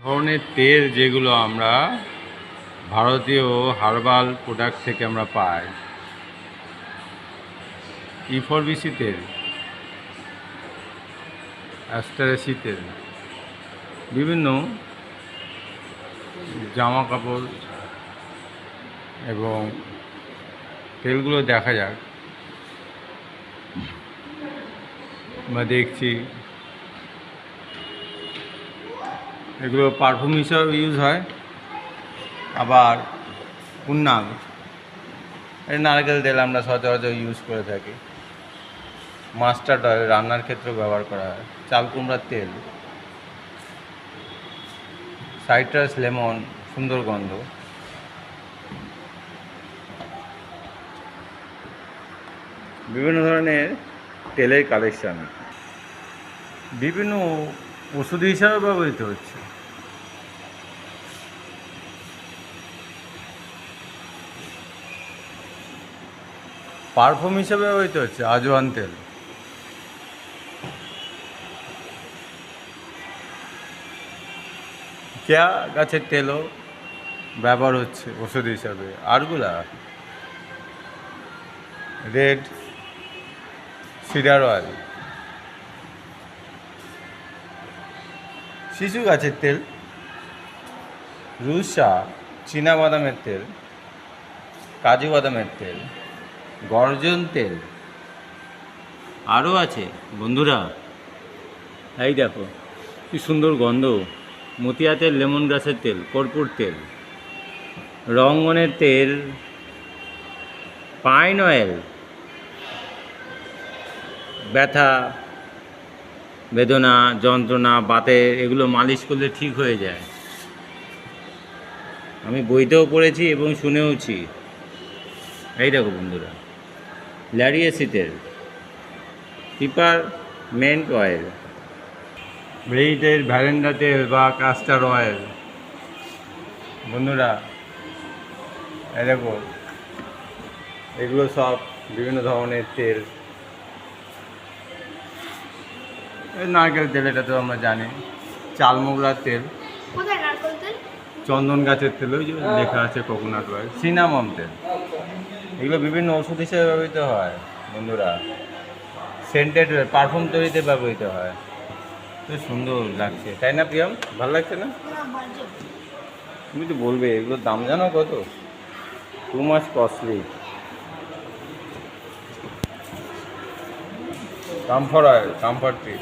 ধরনের তেল যেগুলো আমরা ভারতীয় হার্বাল প্রোডাক্ট থেকে আমরা পাই, E4BC তেল, অ্যাস্টারেসি তেল, বিভিন্ন জামা কাপড় এবং তেলগুলো দেখা যাক। আমরা দেখছি এগুলো পারফিউম হিসাবে ইউজ হয়। আবার পুন্নাগ, এই নারকেল তেল আমরা সচরাচর ইউজ করে থাকি। মাস্টার্ড অয়েল রান্নার ক্ষেত্রে ব্যবহার করা হয়। চাল কুমড়ার তেল, সাইট্রাস লেমন, সুন্দর গন্ধ। বিভিন্ন ধরনের তেলের কালেকশান বিভিন্ন ওষুধ হিসাবে ব্যবহৃত হচ্ছে। পারফিউম হিসাবে ব্যবহৃত হচ্ছে আজওয়ান তেল। কেয়া গাছের তেলও ব্যবহার হচ্ছে ওষুধ হিসাবে। আরগুলা রেড সিডার অয়েল, শিশু গাছের তেল, রুষা চীনা বাদামের তেল, কাজু বাদামের তেল, গর্জন তেল, আরও আছে বন্ধুরা। এই দেখো কি সুন্দর গন্ধ। মতিয়া তেল, লেমন গ্রাসের তেল, কর্পূর তেল, রঙ্গনের তেল, পাইন অয়েল, ব্যথা বেদনা যন্ত্রণা বাতের এগুলো মালিশ করলে ঠিক হয়ে যায়। আমি বইতেও পড়েছি এবং শুনেওছি। এই দেখো বন্ধুরা, ল্যারিয়েসি তেল, পিপারমেন্ট অয়েল, ভেজিটেল ভ্যারেন্ডা তেল বা কাস্টার অয়েল। বন্ধুরা এই দেখো, এগুলো সব বিভিন্ন ধরনের তেল। নারকেল তেল, এটা তো আমরা জানি। চালমোগরার তেল, চন্দন গাছের তেল, ওই যে লেখা আছে কোকোনাট অয়েল, সিনামন তেল। এগুলো বিভিন্ন ওষুধ হিসেবে ব্যবহৃত হয় বন্ধুরা। সেন্টেড পারফিউম তৈরিতে ব্যবহৃত হয়। তো সুন্দর লাগছে, তাই না প্রিয়ম? ভালো লাগছে না? তুমি তো বলবে এগুলোর দাম জানো কত? Too much costly. Comfort oil, comfort টি।